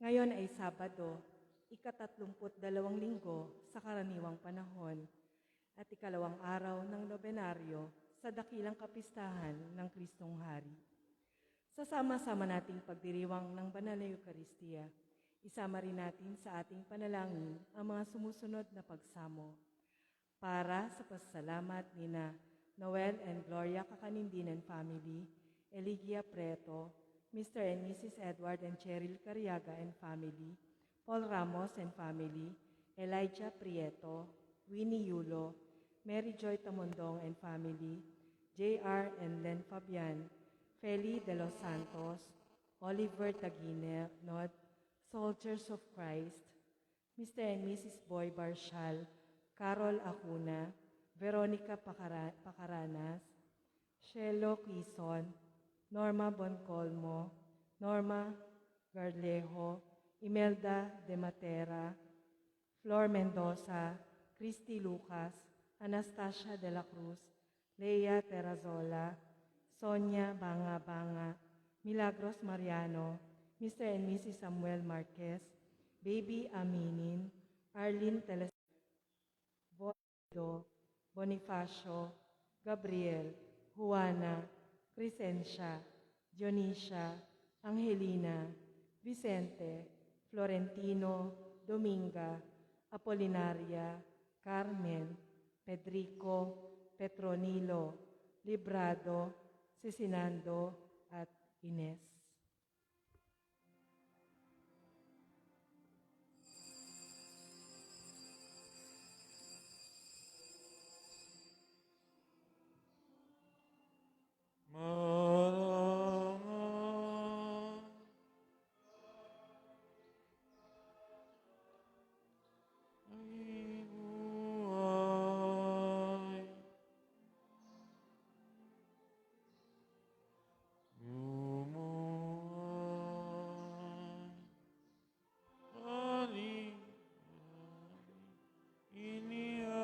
Ngayon ay Sabado, ika-32 linggo sa karaniwang panahon at ikalawang araw ng nobenaryo sa dakilang kapistahan ng Kristong Hari. Sasama-sama nating pagdiriwang ng Banal na Eucharistia, isama rin natin sa ating panalangin ang mga sumusunod na pagsamo. Para sa pasasalamat ni Noel and Gloria Kakanindinan family, Eligia Preto, Mr. and Mrs. Edward and Cheryl Cariaga and family, Paul Ramos and family, Elijah Prieto, Winnie Yulo, Mary Joy Tamondong and family, J.R. and Len Fabian, Feli de los Santos, Oliver Taguiner, Nod, Soldiers of Christ, Mr. and Mrs. Boy Barshal, Carol Acuna, Veronica Pacaranas, Shelo Quizon, Norma Boncolmo, Norma Garlejo, Imelda de Matera, Flor Mendoza, Christy Lucas, Anastasia de la Cruz, Leia Terrazola, Sonia Banga, Milagros Mariano, Mr. and Mrs. Samuel Marquez, Baby Aminin, Arlene Teles, Boido, Bonifacio, Gabriel, Juana, Crescencia, Dionisia, Angelina, Vicente, Florentino, Dominga, Apolinaria, Carmen, Pedrico, Petronilo, Librado, Cecinando, at Ines. Maranatha. Ay buhay. Bumuhay. Aling iniaalay.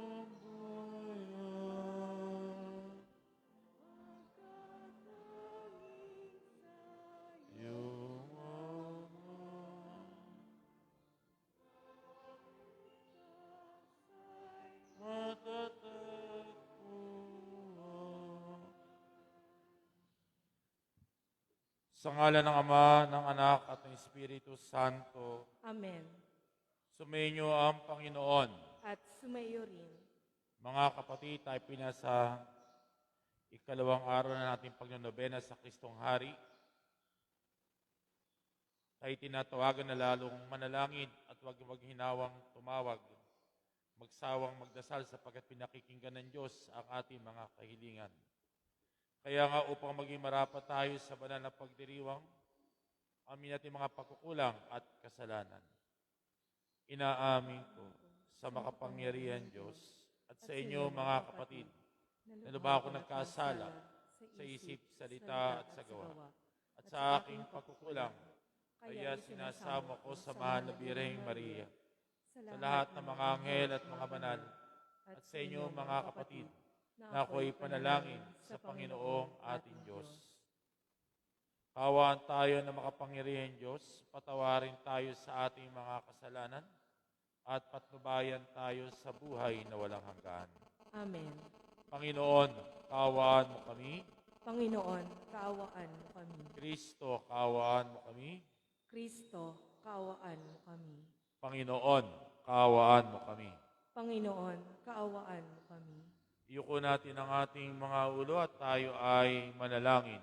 Ang buhay. Iyong ama. Matatagpuan. Sa ngalan ng Ama, ng Anak, at ng Espiritu Santo, Amen. sumainyo ang Panginoon. At sumayo rin. Mga kapatid, tayo pinasa ikalawang araw na nating pagnonobena sa Kristong Hari. Tayo tinatawagan na lalong manalangin at huwag maghinawang tumawag. Magsawang magdasal sapagkat pinakikinggan ng Diyos ang ating mga kahilingan. Kaya nga upang maging marapat tayo sa banal na pagdiriwang, amin natin mga pagkukulang at kasalanan. Inaamin ko sa makapangyarihan Diyos at sa inyo mga kapatid, na lubha ako nagkasala sa isip, salita at sa gawa, at sa aking pagkukulang, kaya sinasama ko sa mahal na Birheng Maria, sa lahat ng mga anghel at mga banal, at sa inyo mga kapatid, na ako'y panalangin sa Panginoong ating Diyos. Kawaan tayo na makapangyarihan Diyos, patawarin tayo sa ating mga kasalanan, at patnubayan tayo sa buhay na walang hanggan. Amen. Panginoon, kaawaan mo kami. Panginoon, kaawaan mo kami. Kristo, kaawaan mo kami. Kristo, kaawaan mo kami. Panginoon, kaawaan mo kami. Panginoon, kaawaan mo kami. Iyuko natin ang ating mga ulo at tayo ay manalangin.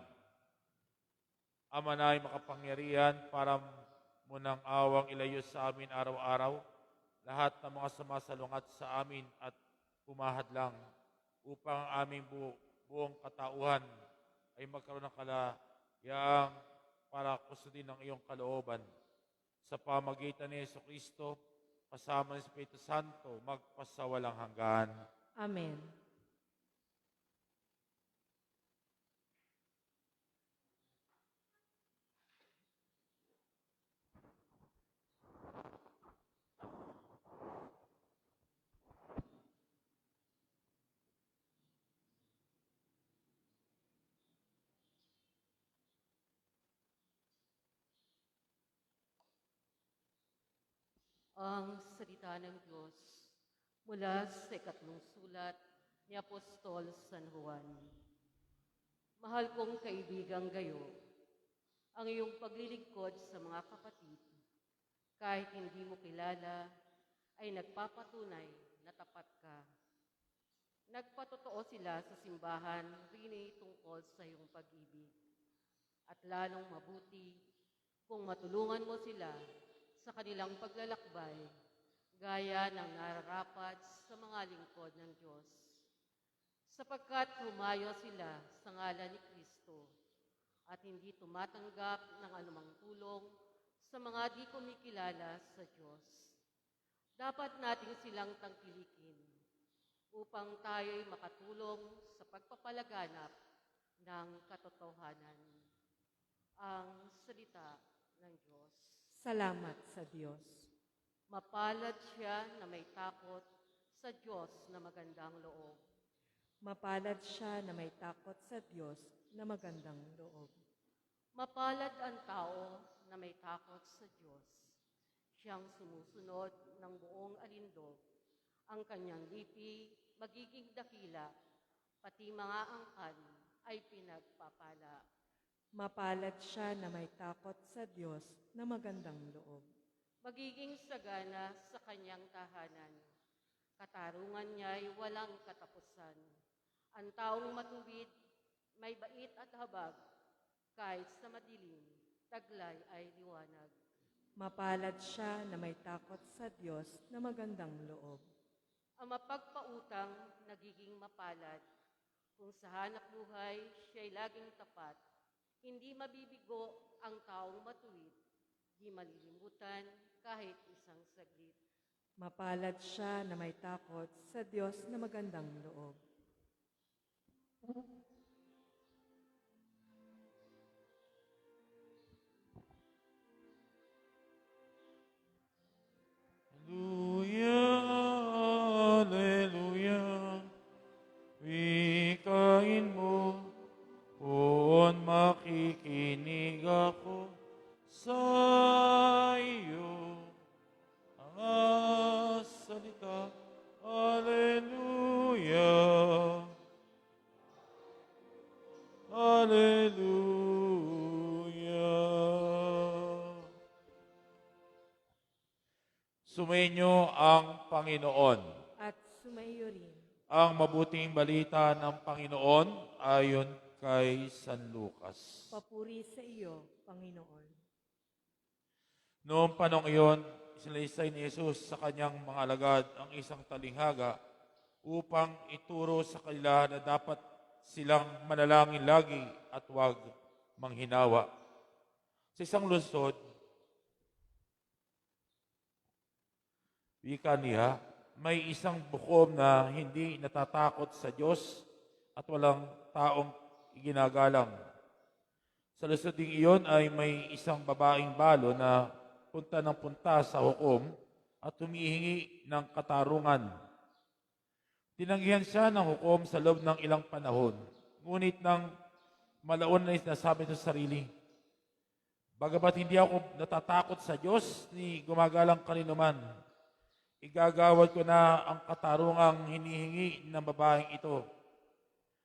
Ama na ay makapangyarihan para munang awang ilayo sa amin araw-araw lahat ng mga sumasalungat sa amin at humahadlang upang ang aming buong katauhan ay magkaroon ng kalayaang para kusudin ang iyong kalooban. Sa pamagitan ni Jesucristo, kasama ng Espiritu Santo, magpasawalang hanggan. Amen. Ang salita ng Diyos mula sa ikatlong sulat ni Apostol San Juan. Mahal kong kaibigang gayo, ang iyong paglilingkod sa mga kapatid, kahit hindi mo kilala, ay nagpapatunay na tapat ka. Nagpatotoo sila sa simbahan rini tungkol sa iyong pag-ibig. At lalong mabuti kung matulungan mo sila sa kanilang paglalakbay, gaya ng nararapat sa mga lingkod ng Diyos. Sapagkat humayo sila sa ngalan ni Kristo at hindi tumatanggap ng anumang tulong sa mga di kumikilala sa Diyos. Dapat nating silang tangkilikin upang tayo'y makatulong sa pagpapalaganap ng katotohanan. Ang salita ng Diyos. Salamat sa Diyos. Mapalad siya na may takot sa Diyos na magandang loob. Mapalad siya na may takot sa Diyos na magandang loob. Mapalad ang tao na may takot sa Diyos. Siyang sumusunod ng buong alindog. Ang kanyang lipi magiging dakila, pati mga angkan ay pinagpapala. Mapalad siya na may takot sa Diyos na magandang loob. Magiging sagana sa kanyang tahanan. Katarungan niya'y walang katapusan. Ang taong matuwid, may bait at habag, kahit sa madilim, taglay ay liwanag. Mapalad siya na may takot sa Diyos na magandang loob. Ang mapagpautang nagiging mapalad. Kung sa hanap buhay siya'y laging tapat, hindi mabibigo ang taong matuwid, di malilimutan kahit isang saglit. Mapalad siya na may takot sa Diyos na magandang loob. Hallelujah, hallelujah. Wikain mo, kung makikinig ako sa iyo. Ang salita, hallelujah. Hallelujah. Sumainyo ang Panginoon. At sumayo rin. Ang mabuting balita ng Panginoon ayon kay San Lucas. Papuri sa iyo, Panginoon. Noong panong iyon, isinaysay ni Jesus sa kanyang mga alagad ang isang talinghaga upang ituro sa kanila na dapat silang manalangin lagi at huwag manghinawa. Sa isang lungsod, wika niya, may isang bukom na hindi natatakot sa Diyos at walang taong iginagalang. Sa lungsod ding iyon ay may isang babaeng balo na punta ng punta sa hukom at humihingi ng katarungan. Tinanggihan siya ng hukom sa loob ng ilang panahon. Ngunit nang malaon na sinasabi sa sarili, bagamat hindi ako natatakot sa Diyos ni gumagalang kaninuman, igagawad ko na ang katarungang hinihingi ng babaeng ito,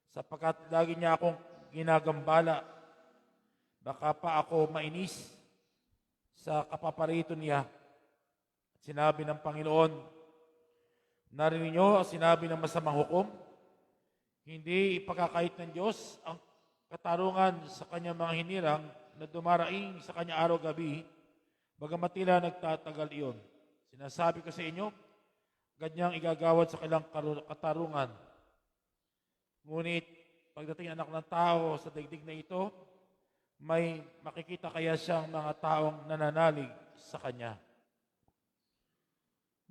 sapagkat lagi niya akong ginagambala. Baka pa ako mainis sa kapaparito niya. At sinabi ng Panginoon, narinig niyo ang sinabi ng masamang hukom? Hindi ipagkakait ng Diyos ang katarungan sa kanyang mga hinirang na dumaraing sa kanya araw-gabi, bagamat tila nagtatagal iyon. Sinasabi ko sa inyo, ganyang igagawad sa kailang katarungan. Ngunit, pagdating anak ng tao sa daigdig na ito, may makikita kaya siyang mga taong nananalig sa kanya.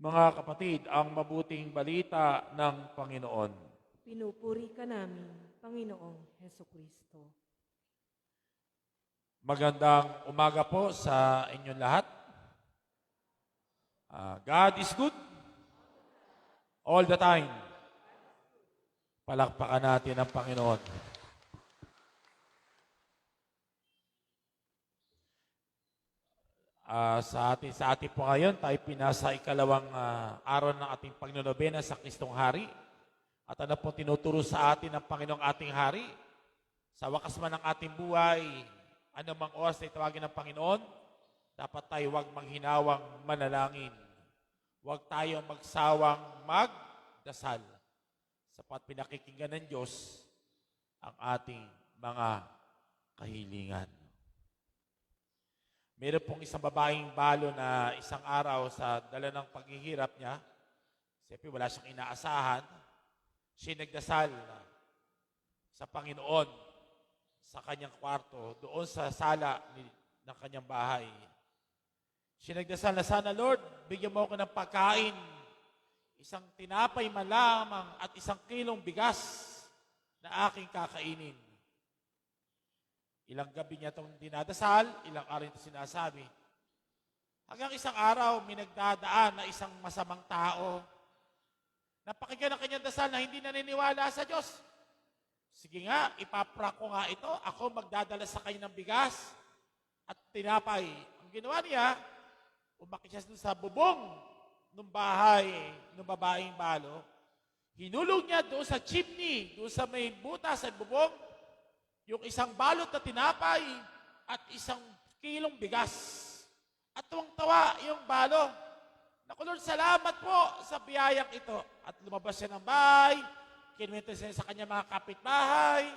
Mga kapatid, ang mabuting balita ng Panginoon. Pinupuri ka namin, Panginoong Hesukristo. Magandang umaga po sa inyong lahat. God is good all the time. Palakpakan natin ang Panginoon. Sa atin po ngayon, tayo pinasa ikalawang araw ng ating pagnonobena sa Kristong Hari. At ano po tinuturo sa atin ng Panginoong ating Hari? Sa wakas man ng ating buhay, anumang oras na itawagin ng Panginoon, dapat tayo huwag manghinawang manalangin. Huwag tayong magsawang magdasal. Sapat pinakikinggan ng Diyos ang ating mga kahilingan. Meron pong isang babaeng balo na isang araw sa dala ng paghihirap niya, siyempre wala siyang inaasahan, siya nagdasal sa Panginoon sa kanyang kwarto, doon sa sala ng kanyang bahay. Siya nagdasal na sana, Lord, bigyan mo ako ng pagkain, isang tinapay man lamang at 1 kilong bigas na aking kakainin. Ilang gabi niya itong dinadasal, ilang araw ito sinasabi. Hanggang isang araw, may nagdadaan na isang masamang tao. Napakinggan ang kanyang dasal na hindi naniniwala sa Diyos. Sige nga, ipaprank ko nga ito. Ako magdadala sa kanya ng bigas at tinapay. Ang ginawa niya, umakit siya sa bubong ng bahay ng babaeng balo. Hinulog niya doon sa chimney, doon sa may butas sa bubong, yung isang balot na tinapay at 1 kilong bigas. At tuwang-tawa yung balo. Naku Lord, salamat po sa biyayang ito. At lumabas siya ng bahay, kinuwento siya sa kanya mga kapitbahay,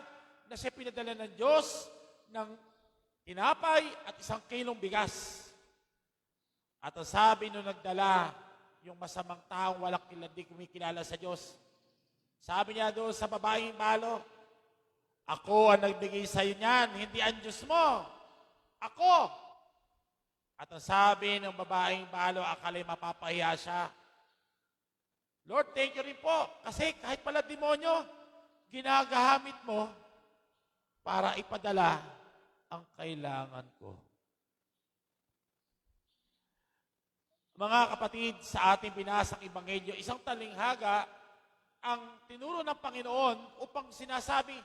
na siya pinadala ng Diyos ng tinapay at 1 kilong bigas. At ang sabi nung nagdala, yung masamang taong walang kilala, kumikilala sa Diyos, sabi niya doon sa babaeng balo, ako ang nagbigay sa iyo niyan, hindi ang Diyos mo. Ako. At ang sabi ng babaeng balo, akala'y mapapahiya siya. Lord, thank you rin po. Kasi kahit pala demonyo, ginagahamit mo para ipadala ang kailangan ko. Mga kapatid, sa ating binasang Ebanghelyo, isang talinghaga ang tinuro ng Panginoon upang sinasabi,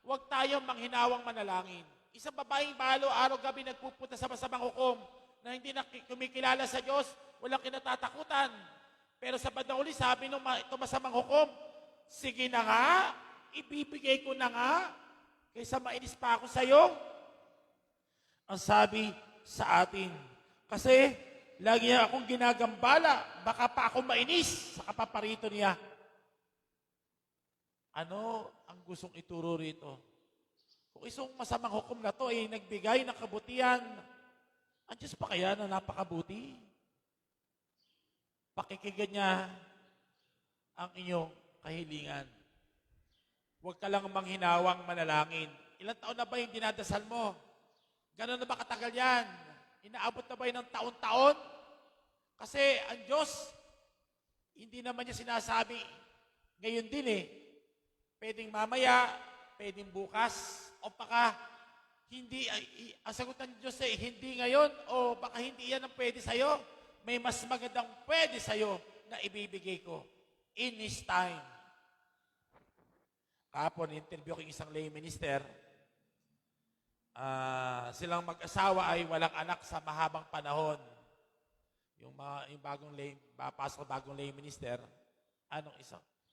huwag tayong manghinawang manalangin. Isang babaeng balo, araw-gabi nagpupunta sa masamang hukom na hindi na kumikilala sa Diyos, walang kinatatakutan. Pero sa bandang uli, sabi nung masamang hukom, sige na nga, ibibigay ko na nga, kaysa mainis pa ako sa iyo. Ang sabi sa atin, kasi lagi niya akong ginagambala, baka pa ako mainis sa kapaparito niya. Ano ang gustong ituro rito? Kung isang masamang hukom na to ay nagbigay ng kabutihan, ang Diyos pa kaya na napakabuti? Pakikinggan niya ang inyong kahilingan. Huwag ka lang manghinawang manalangin. Ilang taon na ba yung dinadasal mo? Gano'n na ba katagal yan? Inaabot na ba yun ng taon-taon? Kasi ang Diyos, hindi naman niya sinasabi, ngayon din pwedeng mamaya, pwedeng bukas, o baka hindi, ang sagot ng Diyos hindi ngayon, o baka hindi yan ang pwede sa'yo. May mas magandang pwede sa'yo na ibibigay ko in His time. Kahapon, interview ko yung isang lay minister. Silang mag-asawa ay walang anak sa mahabang panahon. Yung bagong lay, pasok bagong lay minister,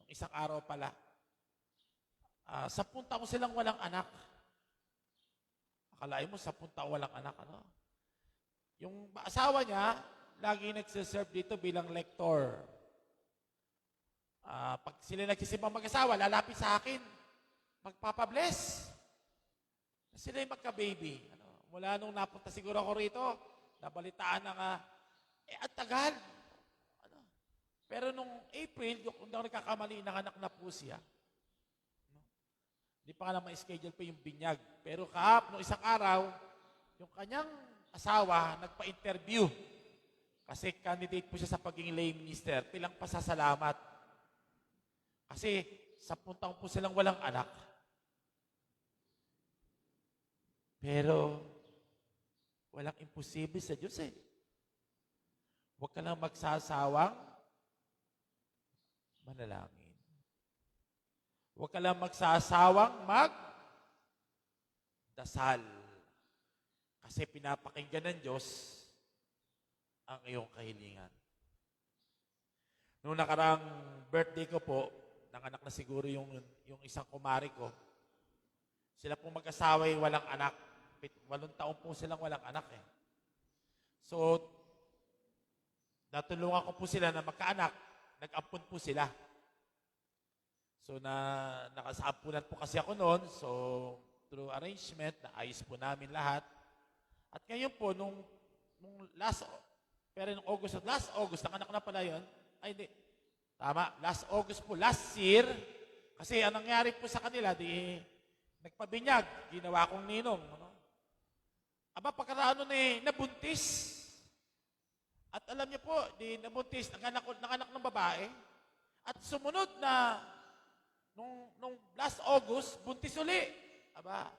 isang araw pala, 10 taon silang walang anak. Akalain mo, 10 taon walang anak, ano? Yung asawa niya, lagi nagsiserve dito bilang lector. Pag sila nagsisimbang mag-asawa, lalapit sa akin, magpapabless. Sila yung magka-baby. Mula nung napunta siguro ako rito, nabalitaan na nga, at tagal. Pero nung April, kung daw nagkakamali, nanganak na po siya. Hindi pa nga naman schedule pa yung binyag. Pero nung isang araw, yung kanyang asawa nagpa-interview. Kasi candidate po siya sa pagiging lay minister. Pilang pasasalamat. Kasi 10 taon po silang walang anak. Pero walang imposible sa Diyos Huwag ka lang magsasawang manalangin. Huwag ka lang magsasawang magdasal. Kasi pinapakinggan ng Diyos ang iyong kahilingan. Noong nakaraang birthday ko po, nanganak na siguro yung isang kumari ko. Sila pong mag-asawa ay walang anak. 8 taon po silang walang anak eh. So, natulungan ko po sila na magkaanak. Nag-ampun po sila. So, nakasampunan po kasi ako noon. So, through arrangement, naayos po namin lahat. At ngayon po, nung last August, nanganak na pala yun. Ay, hindi. Tama, last August po, last year. Kasi anong nangyari po sa kanila, nagpabinyag, ginawa kong ninong. Ano? Aba, pagkaraan nun nabuntis. At alam niyo po, nabuntis, nanganak ng babae. At sumunod na, nung last August, buntis uli. Aba,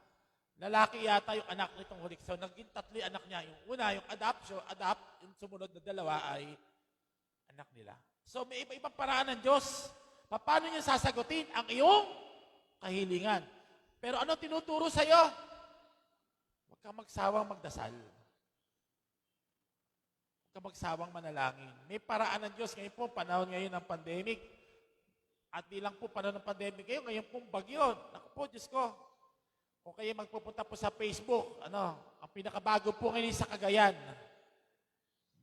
lalaki yata yung anak nitong huli. So, naging 3 anak niya. Yung una, yung yung sumunod na 2 ay anak nila. So, may iba-ibang paraan ng Diyos. Paano niya sasagutin ang iyong kahilingan? Pero ano tinuturo sa iyo? Huwag kang magsawang magdasal. Huwag kang magsawang manalangin. May paraan ng Diyos. Ngayon po, panahon ngayon ng pandemic. At di lang po panahon ng pandemic ngayon pong bagyo. Naku po, Diyos ko. Kung kayo magpupunta po sa Facebook, ang pinakabago po ngayon sa Cagayan.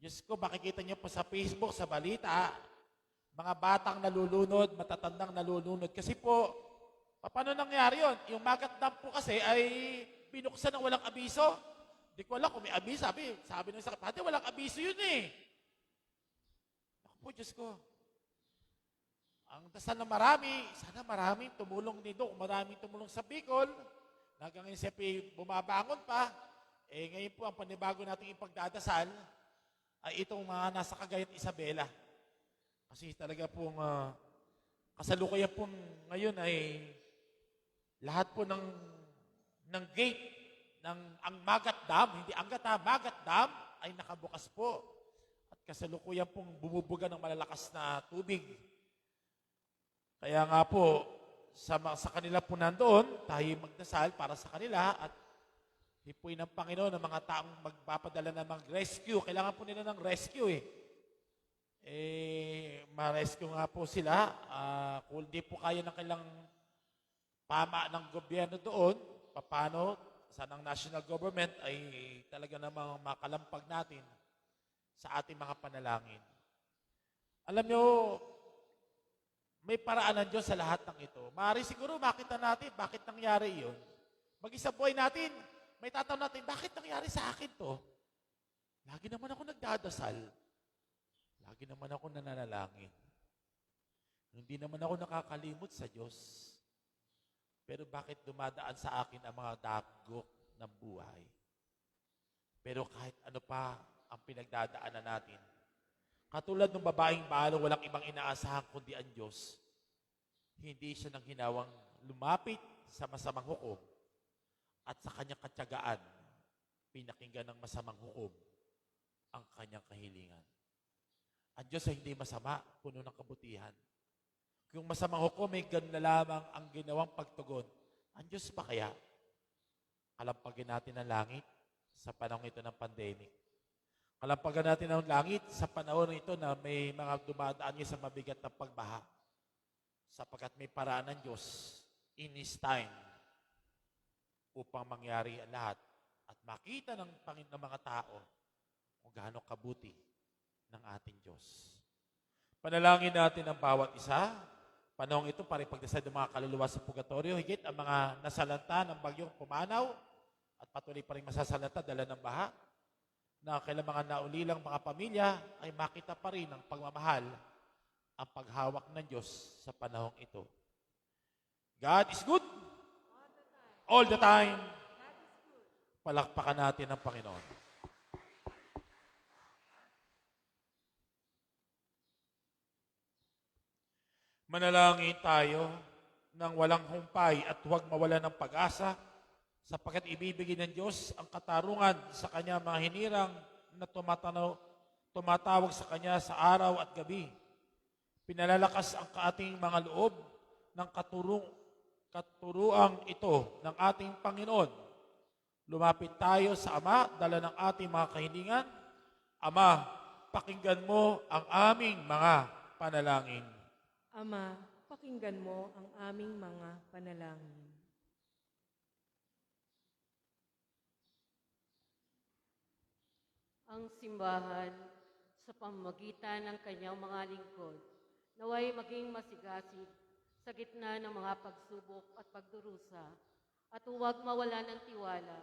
Diyos ko, makikita niyo po sa Facebook, sa balita, mga batang nalulunod, matatandang nalulunod. Kasi po, paano nangyari yun? Yung Magat Dam po kasi ay binuksan ng walang abiso. Hindi ko alam kung may abiso. Sabi ng isa, pati walang abiso yun eh. Ako po, Diyos ko. Ang dasal na sana maraming tumulong dito. Maraming tumulong sa Bicol. Hanggang ngayon siya bumabangon pa. Ngayon po ang panibago nating ipagdadasal ay itong mga nasa Cagayan at Isabela. Kasi talaga pong kasalukuyan po ngayon ay lahat po ng gate ng ang Magat Dam, hindi Angat Magat Dam ay nakabukas po. At kasalukuyan pong bumubuga ng malalakas na tubig. Kaya nga po, sa kanila po nandoon, tayo magdasal para sa kanila at hipuin ng Panginoon ng mga taong magpapadala ng mga rescue. Kailangan po nila ng rescue ma-rescue nga po sila. Kung di po kaya ng kailang ng gobyerno doon, paano sa ng national government ay talaga namang makalampag natin sa ating mga panalangin. Alam nyo, may paraan ng Diyos sa lahat ng ito. Maaari siguro makita natin bakit nangyari yun. Mag-isa buhay natin, may tatanong natin, bakit nangyari sa akin to? Lagi naman ako nagdadasal. Lagi naman ako nananalangin. Hindi naman ako nakakalimot sa Diyos. Pero bakit dumadaan sa akin ang mga dagok ng buhay? Pero kahit ano pa ang pinagdadaanan natin, katulad ng babaeng balo, walang ibang inaasahan kundi ang Diyos. Hindi siya nang hinawang lumapit sa masamang hukom at sa kanyang katyagaan, pinakinggan ng masamang hukom ang kanyang kahilingan. Ang Diyos ay hindi masama, puno ng kabutihan. Kung masamang hukom ay ganun na lamang ang ginawang pagtugon, ang Diyos pa kaya? Kalampagin natin ang langit sa panahon ito ng pandemic. Kalampagan natin ang langit sa panahon ito na may mga dumadaan niya sa mabigat na pagbaha. Sapagkat may paraan ng Diyos in His time upang mangyari ang lahat at makita ng Panginoon ng mga tao kung gaano kabuti ng ating Diyos. Panalangin natin ang bawat isa. Panahon ito para ipagdasal ng mga kaluluwa sa purgatorio. Higit ang mga nasalanta ng bagyong pumanaw at patuloy pa rin masasalanta dala ng baha, na kailang mga naulilang mga pamilya ay makita pa rin ang pagmamahal, ang paghawak ng Diyos sa panahong ito. God is good all the time. Palakpakan natin ang Panginoon. Manalangin tayo ng walang humpay at huwag mawala ng pag-asa, sapagkat ibibigay ng Diyos ang katarungan sa Kanya mga hinirang na tumatawag sa Kanya sa araw at gabi. Pinalalakas ang ating mga loob ng katuruang ito ng ating Panginoon. Lumapit tayo sa Ama, dala ng ating mga kahilingan. Ama, pakinggan mo ang aming mga panalangin. Ama, pakinggan mo ang aming mga panalangin. Ang simbahan sa pamamagitan ng kanyang mga lingkod, naway maging masigasig sa gitna ng mga pagsubok at pagdurusa at huwag mawala ng tiwala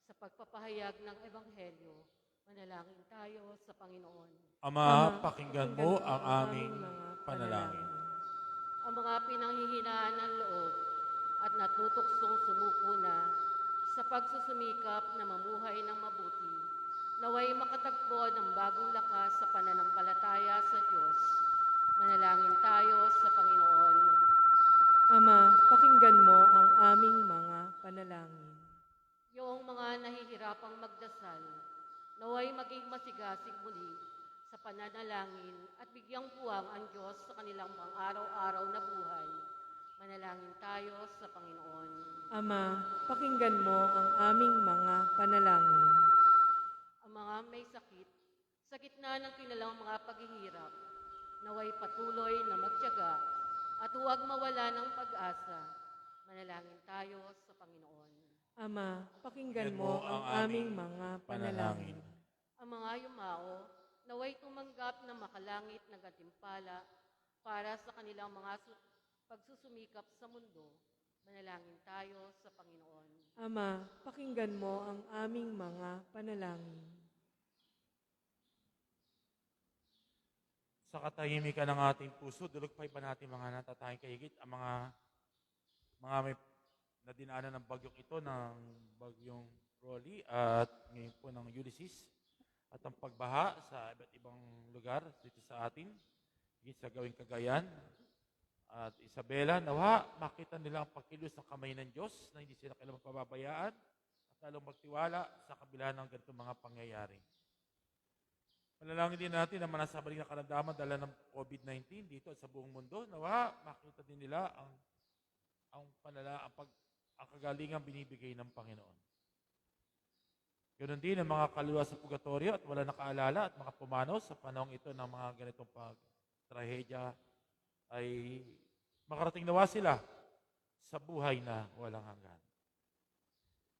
sa pagpapahayag ng Ebanghelyo. Manalangin tayo sa Panginoon. Ama, pakinggan mo ang aming panalangin. Ang mga pinanghihinaan ng loob at natutuksong sumuko na sa pagsusumikap na mamuhay ng mabuti, naway makatagpo ng bagong lakas sa pananampalataya sa Diyos. Manalangin tayo sa Panginoon. Ama, pakinggan mo ang aming mga panalangin. Yung mga nahihirapang magdasal, naway maging masigasig muli sa pananalangin at bigyang puwang ang Diyos sa kanilang pang-araw-araw na buhay. Manalangin tayo sa Panginoon. Ama, pakinggan mo ang aming mga panalangin. Ang mga may sakit, sa gitna ng kanilang mga paghihirap, naway patuloy na magtiyaga at huwag mawala ng pag-asa. Manalangin tayo sa Panginoon. Ama, pakinggan mo ang aming mga panalangin. Ang mga yumao, naway tumanggap ng makalangit na gantimpala para sa kanilang mga pagsusumikap sa mundo. Manalangin tayo sa Panginoon. Ama, pakinggan mo ang aming mga panalangin. Sa katahimikan ng ating puso, dulugpay pa natin mga natatayang kahigit ang mga may na dinaanan ng bagyong ito, ng bagyong Rolly at ngayon po ng Ulysses at ang pagbaha sa iba't ibang lugar dito sa atin, higit sa gawing Cagayan at Isabela. Nawa, makita nila ang pagkilos ng kamay ng Diyos na hindi sila kailangang pababayaan at lalong magtiwala sa kabila ng ganitong mga pangyayari. Manalangin din natin na manasabalik na karamdaman dala ng COVID-19 dito at sa buong mundo. Nawa, makita din nila ang kagalingang binibigay ng Panginoon. Ganoon din ang mga kaluluwa sa purgatorio at wala nakaalala at mga pumanaw sa panahong ito ng mga ganitong trahedya ay makarating nawa sila sa buhay na walang hanggan.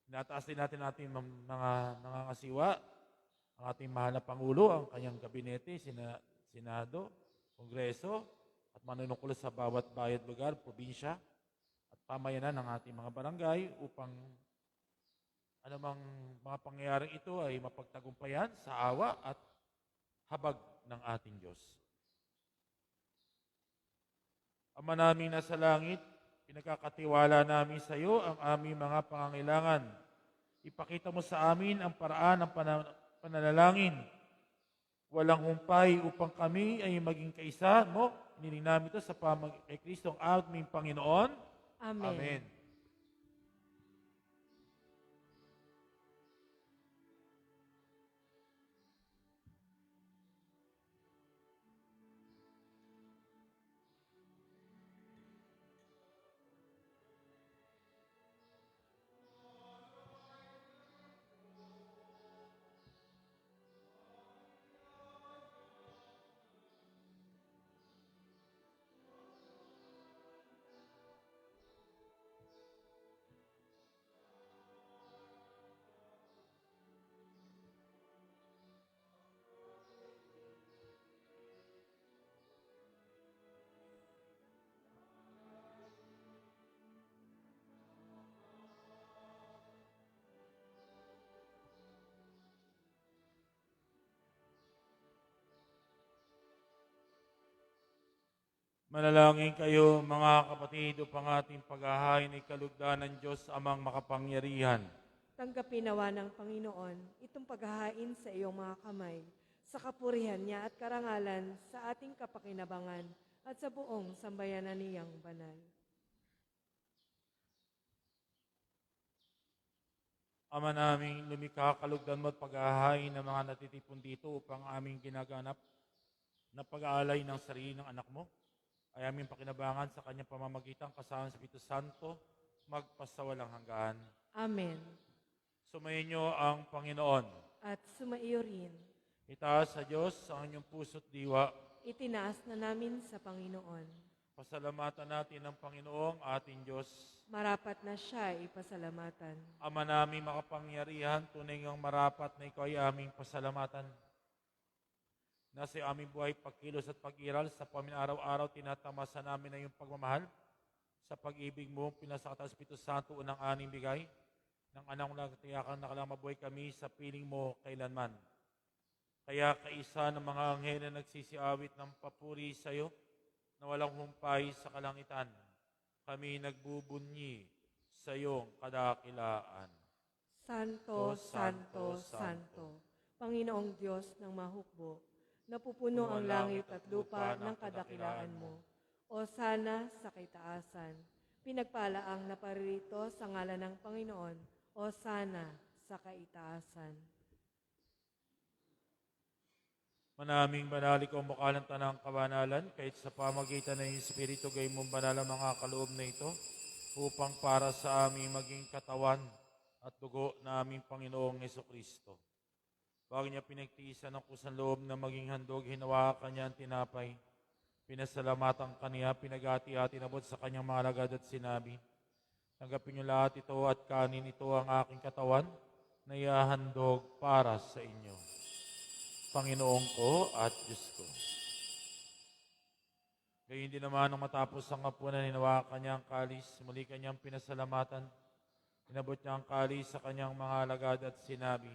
Inataas din natin mga nangangasiwa, ang ating mahal na Pangulo, ang kanyang gabinete, Senado, Kongreso, at manunungkulo sa bawat bayad lugar, probinsya, at pamayanan ng ating mga barangay upang anumang mga pangyayaring ito ay mapagtagumpayan sa awa at habag ng ating Diyos. Ama namin nasa langit, pinagkakatiwala namin sa iyo ang aming mga pangangailangan. Ipakita mo sa amin ang paraan ng pananalangin. Walang humpay upang kami ay maging kaisa mo. Hiniling namin ito sa kay Kristo ang aming Panginoon. Amen. Amen. Manalangin kayo mga kapatid upang ating paghahain ay kalugdan ng Diyos amang makapangyarihan. Tanggapin nawa ng Panginoon itong paghahain sa iyong mga kamay, sa kapurihan niya at karangalan sa ating kapakinabangan at sa buong sambayanan niyang banal. Ama naming lumikha, kalugdan mo at paghahain ng mga natitipon dito upang aming ginaganap na pag-aalay ng sarili ng anak mo, ay aming pakinabangan sa kanyang pamamagitan kasama sa Espiritu Santo, magpasawalang hanggan. Amen. Sumayin niyo ang Panginoon. At sumaiyo rin. Itaas sa Diyos ang inyong puso't diwa. Itinaas na namin sa Panginoon. Pasalamatan natin ang Panginoong ating Diyos. Marapat na siya ipasalamatan. Ama namin makapangyarihan, tunay ngang marapat na ikaw ay aming pasalamatan. Nasa aming buhay, pagkilos at pag-iral, sa pamin-araw-araw, tinatamasa namin na iyong pagmamahal. Sa pag-ibig mo, pinasakata sa Espiritu Santo, unang aning bigay, ng anang nagtiyakan na kalang mabuhay kami sa piling mo kailanman. Kaya kaisa ng mga anghel na nagsisiawit ng papuri sa iyo, na walang humpay sa kalangitan, kami nagbubunyi sa iyong kadakilaan. Santo, Santo, Santo, Panginoong Diyos ng mahukbo, napupuno ang langit at lupa ng kadakilaan mo. O sana sa kaitaasan, pinagpala ang naparirito sa ngalan ng Panginoon. O sana sa kaitaasan. Manaming banal ikaw mukha ng tanang kabanalan, kahit sa pamagitan ng Espiritu gay mong banal ang mga kaloob na ito, upang para sa aming maging katawan at dugo na aming Panginoong Hesukristo. Bago niya pinagtiisan ng kusang loob na maging handog, hinawakan niya ang tinapay. Pinasalamatan kaniya, pinagati-hati nabot sa kanyang mga alagad at sinabi, tanggapin niyo lahat ito at kanin ito ang aking katawan na ihahandog para sa inyo. Panginoon ko at Diyos ko. Gayun din naman nung matapos ang hapunan, hinawakan niya ang kalis, muli kanyang pinasalamatan. Inabot niya ang kalis sa kanyang mga alagad at sinabi,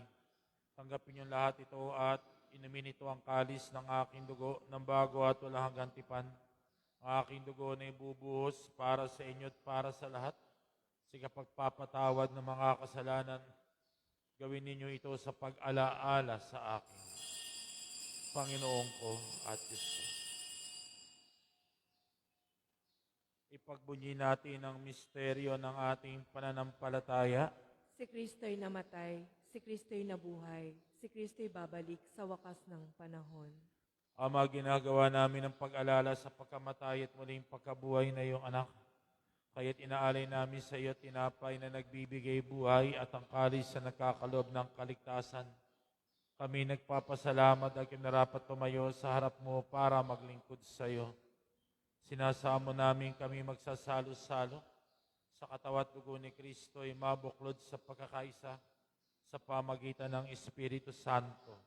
tanggapin niyo lahat ito at inumin ito ang kalis ng aking dugo ng bago at walang hanggang tipan. Ang aking dugo na ibubuhos para sa inyo at para sa lahat. Sa kapagpapatawad ng mga kasalanan, gawin ninyo ito sa pag-alaala sa akin. Panginoon ko at Diyos ko. Ipagbunyi natin ang misteryo ng ating pananampalataya. Si Kristo'y namatay, si Kristo'y nabuhay, si Kristo'y babalik sa wakas ng panahon. Ama, ginagawa namin ang pag-alala sa pagkamatay at muling pagkabuhay na iyong anak. Kaya't inaalay namin sa iyo tinapay na nagbibigay buhay at ang kalis na nagkakaloob ng kaligtasan. Kami nagpapasalamat at kinarapat tumayo sa harap mo para maglingkod sa iyo. Sinasamo namin kami magsasalo-salo sa katawan at dugo ni Kristo ay mabuklod sa pagkakaisa sa pamagitan ng Espiritu Santo.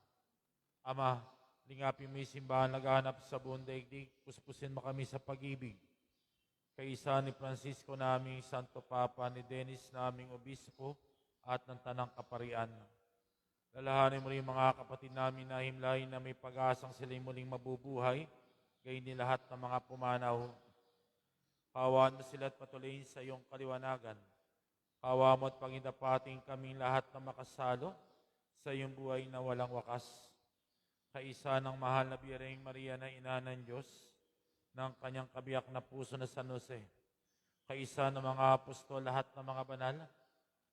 Ama, lingapin mo yung simbahan naghahanap sa buong daigdig, puspusin mo kami sa pag-ibig. Kaisa ni Francisco naming Santo Papa, ni Dennis naming Obispo at ng Tanang Kaparian. Lalahanin mo rin mga kapatid namin na himlahin na may pag-asang sila'y muling mabubuhay, gayon ni lahat ng mga pumanaw. Kawaan mo sila at patuloyin sa iyong kaliwanagan. Kawa mo at pangindapating kaming lahat na makasalo sa iyong buhay na walang wakas. Kaisa ng mahal na Birheng Maria na ina ng Diyos, ng kanyang kabiyak na puso na San Jose. Kaisa ng mga apostol, lahat ng mga banal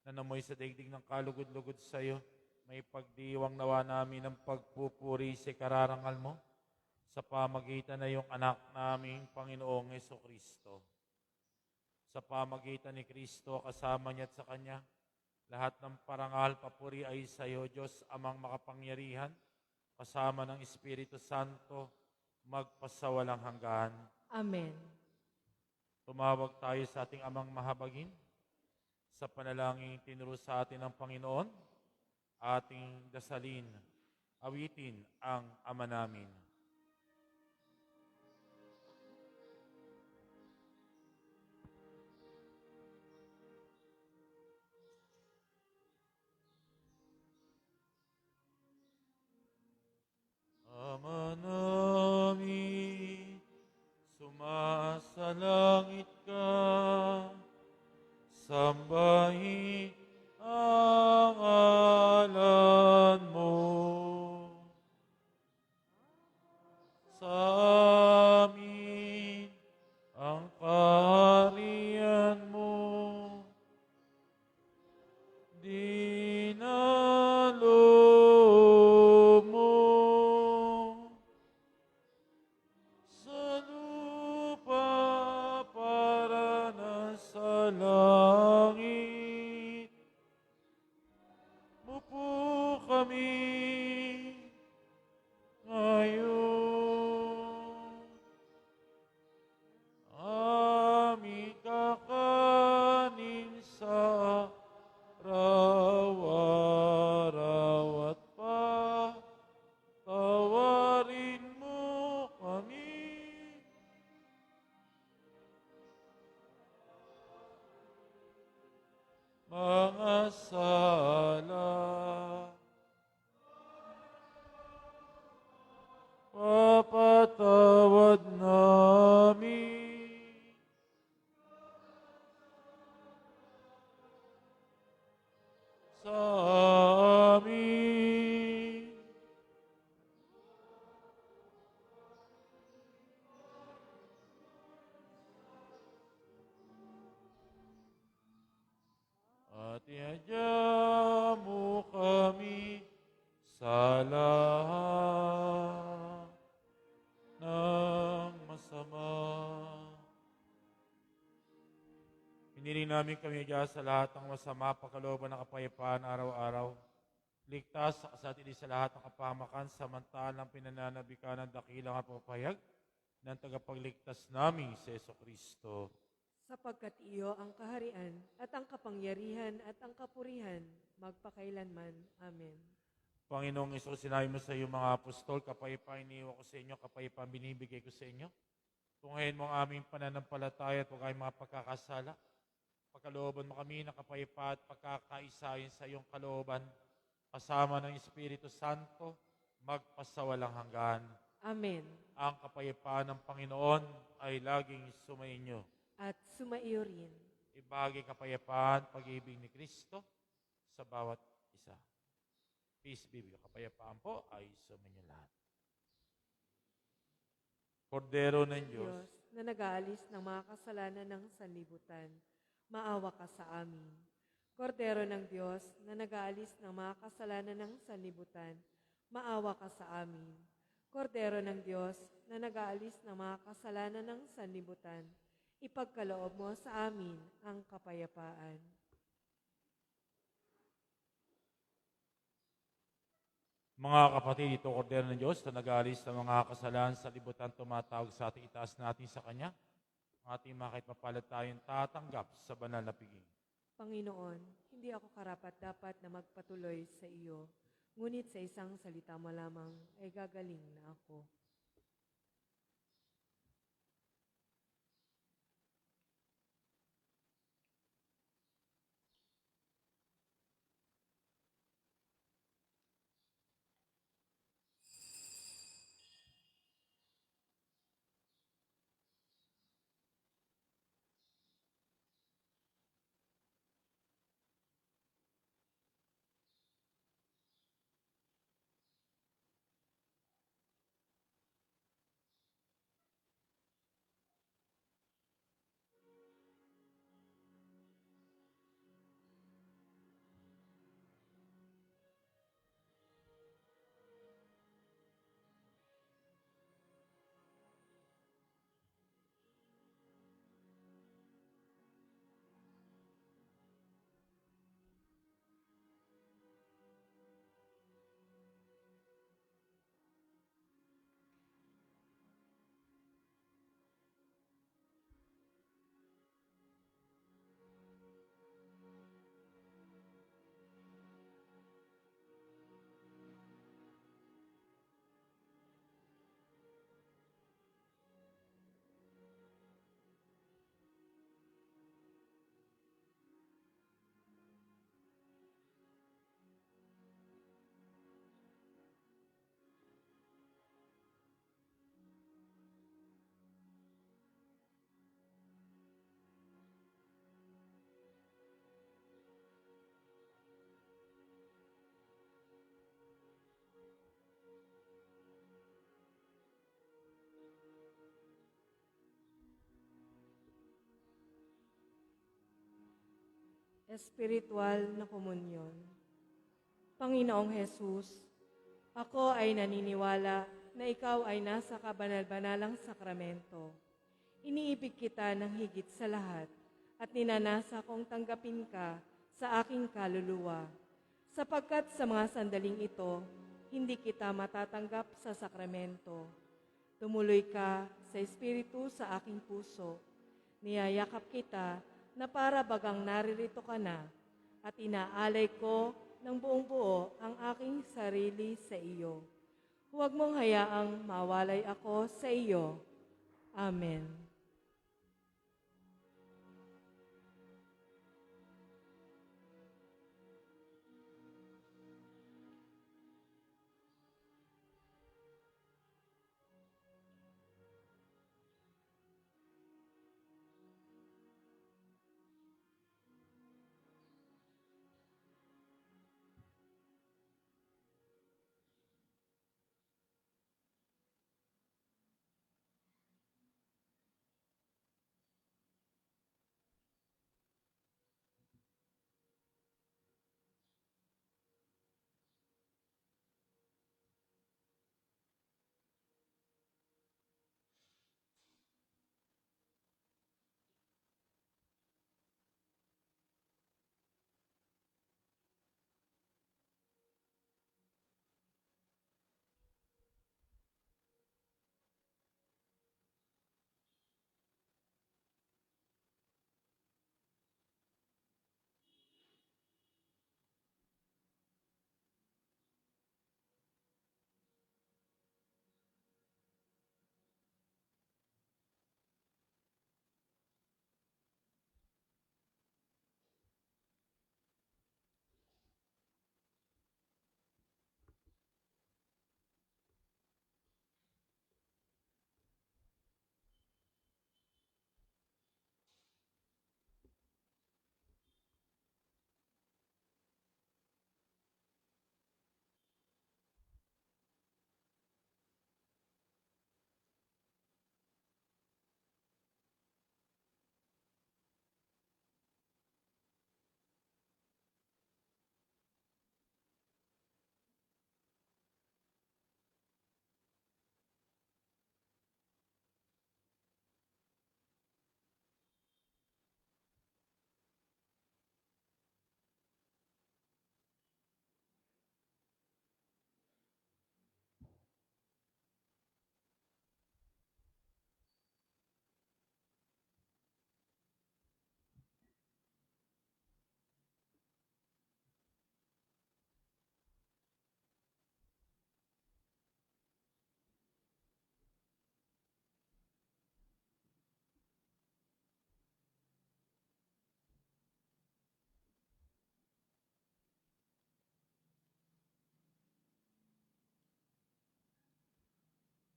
na namoy sa daigdig ng kalugod-lugod sa iyo, may pagdiwang nawa namin ng pagpupuri sa kararangal mo sa pamagitan na iyong anak naming Panginoong Hesukristo. Sa pamagitan ni Kristo, kasama niya at sa Kanya, lahat ng parangal, papuri ay sa iyo, Diyos amang makapangyarihan, kasama ng Espiritu Santo, magpasawalang hanggan. Amen. Tumawag tayo sa ating amang mahabagin, sa panalangin tinuro sa atin ng Panginoon, ating dasalin, awitin ang Ama namin. Ama namin, sumasalangit ka, sambahin ang ngalan mo. lahat ng masama. Hiniling namin kami Diyos sa lahat ng masama, pagkalooban ng kapayapaan araw-araw. Ligtas sa kasatili sa lahat ng kapahamakan, samantalang pinananabikan ng dakilang at papayag ng tagapagligtas namin si Jesucristo. Sapagkat iyo ang kaharian at ang kapangyarihan at ang kapurihan magpakailanman. Amen. Panginoong Isus, sinabi mo sa iyo mga apostol, kapayapaan iniwan ko sa inyo, kapayapaan binibigay ko sa inyo. Tunghayin mo ang aming pananampalataya at huwag kayong mga pagkakasala. Pagkalooban mo kami ng kapayapaan at pagkakaisahin sa iyong kalooban, kasama ng Espiritu Santo, magpasawalang hanggan. Amen. Ang kapayapaan ng Panginoon ay laging sumainyo. At sumaiyo rin. Ibahagi kapayapaan, pag-ibig ni Kristo sa bawat isa. Peace be with you. Kapayapaan po ay sumainyo lahat. Kordero ng Diyos, Diyos na nag-aalis ng mga kasalanan ng sanlibutan, maawa ka sa amin. Kordero ng Diyos na nag-aalis ng mga kasalanan ng sanlibutan, maawa ka sa amin. Kordero ng Diyos na nag-aalis ng mga kasalanan ng sanlibutan, ipagkaloob mo sa amin ang kapayapaan. mga kapatid, ito kordero ng Diyos na nag-aalis ng mga kasalanan sa libutan, tumatawag sa ating itaas natin sa Kanya. Ang ating makait mapalad tayong tatanggap sa banal na piging. Panginoon, hindi ako karapat-dapat na magpatuloy sa iyo, ngunit sa isang salita mo lamang ay gagaling na ako. Espiritual na komunyon. Panginoong Jesus, ako ay naniniwala na ikaw ay nasa kabanal-banalang sakramento. Iniibig kita ng higit sa lahat at ninanasa kong tanggapin ka sa aking kaluluwa. Sapagkat sa mga sandaling ito, hindi kita matatanggap sa sakramento. Tumuloy ka sa Espiritu sa aking puso. Niyayakap kita na para bagang naririto ka na at inaalay ko ng buong buo ang aking sarili sa iyo. Huwag mong hayaang mawalay ako sa iyo. Amen.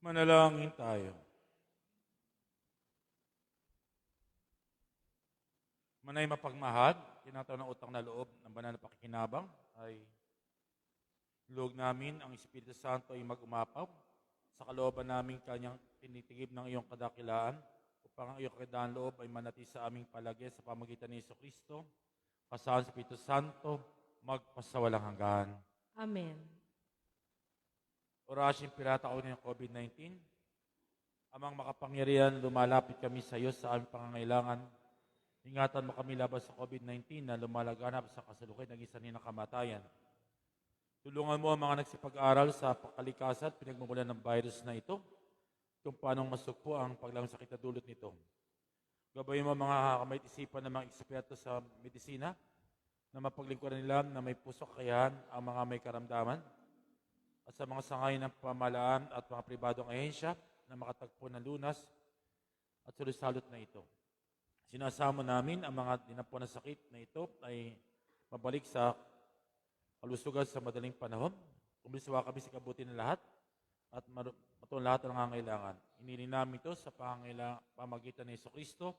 Manalangin tayo. Manay mapagmahal, tinataw ng utang na loob ng banal na pakikinabang ay loob namin ang Espiritu Santo ay mag-umapaw sa kalooban namin kanyang tinitigib ng iyong kadakilaan upang ang iyong kadakilaan loob ay manatili sa aming palagi sa pamagitan ni Jesucristo, kasama sa Espiritu Santo, magpasawalang hanggan. Amen. Orasyon pirata ko ng COVID-19. Amang makapangyarihan, lumalapit kami sa iyo sa aming pangangailangan. Ingatan mo kami laban sa COVID-19 na lumalaganap sa kasalukuyan ng isa ng kamatayan. Tulungan mo ang mga nagsipag-aral sa pakalikasan at pinagmumulan ng virus na ito kung paano masugpo ang paglang sakit na dulot nito. Gabayin mo ang mga kamay-isipan ng mga eksperto sa medisina na mapaglingkuran nila na may puso kakayahan ang mga may karamdaman at sa mga sangay ng pamahalaan at mga pribadong ahensya na makatagpo ng lunas at sulisalot na ito. Sinasamo namin ang mga dinampo na sakit na ito ay mabalik sa kalusugan sa madaling panahon. Kumbiswa kami sa kabuti ng lahat at matuon lahat ang nangangailangan. Iniling namin ito sa pamagitan ni Jesucristo,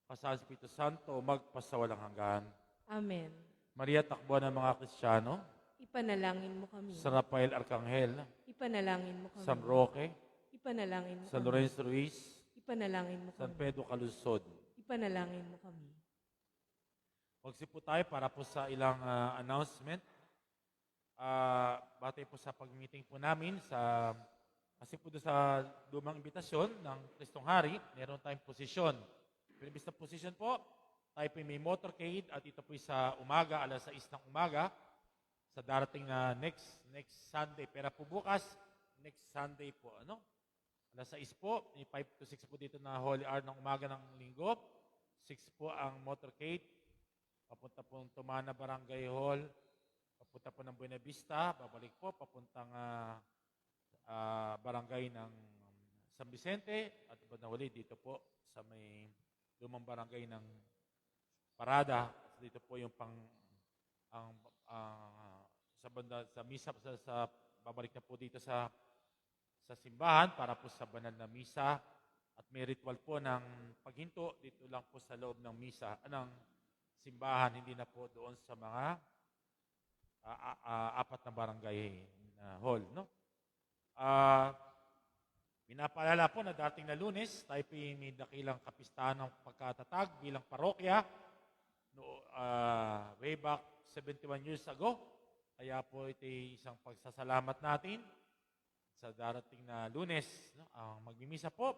kasama sa Espiritu Santo, magpasawalang hanggan. Amen. Maria, takbuhan ng mga Kristiyano, Ipanalangin mo kami. San Rafael Arcangel, Ipanalangin mo kami. San Roque, Ipanalangin mo San kami. Lorenzo Ruiz, Ipanalangin mo San kami. Pedro Calusod. Ipanalangin mo kami. Magsipo tayo para po sa ilang announcement. Batay po sa pag-meeting po namin kasi po doon sa lumang imbitasyon ng Kristong Hari, meron tayong posisyon. Pinibis na posisyon po, tayo po may motorcade at ito po sa umaga, alas 6 ng umaga, sa darating na next Sunday. Pero po bukas, next Sunday po, alas 6 po, 5 to 6 po dito na Holy Hour ng umaga ng linggo. 6 po ang motorcade, papunta po ng Tumana Barangay Hall, papunta po ng Buena Vista, babalik po, papuntang barangay ng San Vicente, at banawali dito po sa may lumang barangay ng Parada. Dito po yung sa banda, sa misa, sa babalik na po dito sa simbahan para po sa banal na misa. At may ritual po ng paghinto dito lang po sa loob ng misa, ng simbahan, hindi na po doon sa mga apat na barangay hall. Pinapaalala po na dating na Lunes, tayo po may dakilang kapistahan ng pagkatatag bilang parokya way back 71 years ago. Kaya po ito isang pagsasalamat natin sa darating na Lunes. Ang magmimisa po,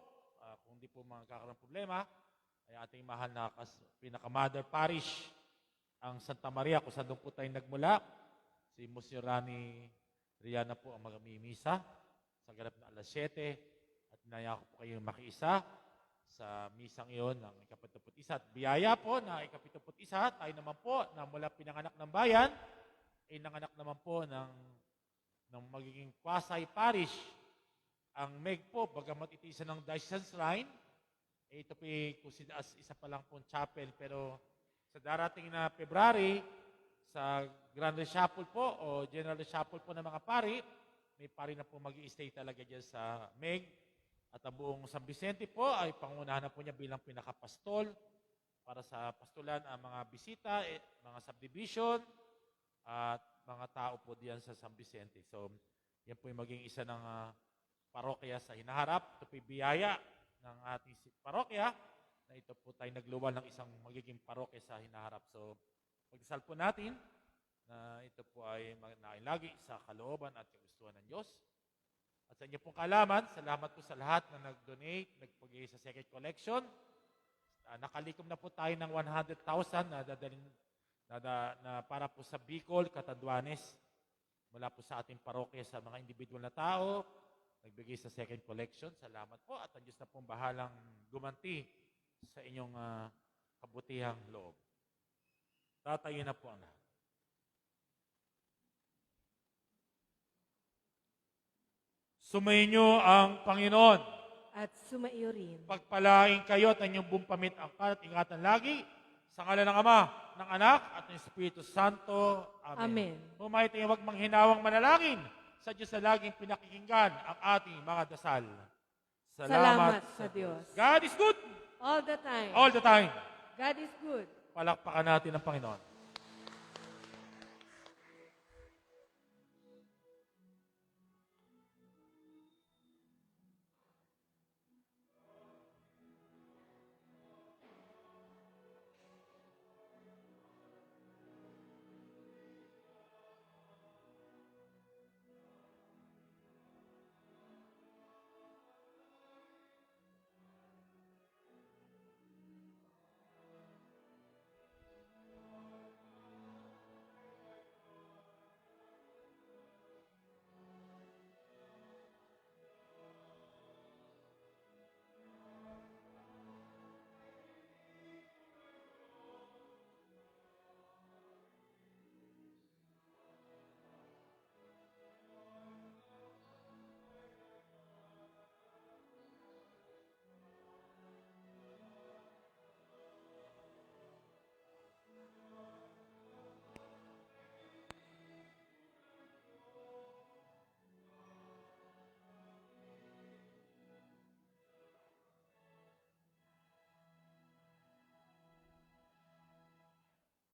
kung di po magkakaroon problema, ay ating mahal na pinaka-mother parish, ang Santa Maria, kung saan doon po tayo nagmula. Si Monsignor Rani Riana po ang magmimisa sa ganap na alas 7 at inaya ko po kayong makiisa sa misang iyon ng ika-71. At biyaya po na ika-71, tayo naman po na mula pinanganak ng bayan, ay nanganak naman po ng magiging Pasay Parish. Ang MEG po, bagamat ito isa ng Diocesan Shrine, ito po considered as isa pa lang pong chapel, pero sa darating na February, sa Grand Reshuffle po o General Reshuffle po ng mga pari, may pari na po mag-i-stay talaga dyan sa MEG. At ang buong San Vicente po ay pangunahan na po niya bilang pinakapastol para sa pastulan ang mga bisita, mga subdivision, at mga tao po diyan sa San Vicente. So, yan po yung maging isa ng parokya sa hinaharap. Ito po yung biyaya ng ating parokya na ito po tayo nagluwal ng isang magiging parokya sa hinaharap. So, pagdasal po natin na ito po ay lagi sa kalooban at kagustuhan ng Diyos. At sa inyo pong kaalaman, salamat po sa lahat na nag-donate, nagpag-i sa second collection. Nakalikom na po tayo ng 100,000 na dadalhin na para po sa Bicol, Catanduanes, mula po sa ating parokya sa mga individual na tao, nagbigay sa second collection. Salamat po at ang Diyos na pong bahalang gumanti sa inyong kabutihang loob. Tatayo na po ang lahat. Sumainyo ang Panginoon. At sumaiyo rin. Pagpalain kayo at inyong buong pamit ang at ingatan lagi sa ngalan ng Ama, ng Anak, at ng Espiritu Santo. Amen. Amen. Humayo tayo huwag manghinawang manalangin sa Diyos na laging pinakikinggan ang ating mga dasal. Salamat sa Diyos. God is good All the time. all the time. God is good. Palakpakan natin ang Panginoon.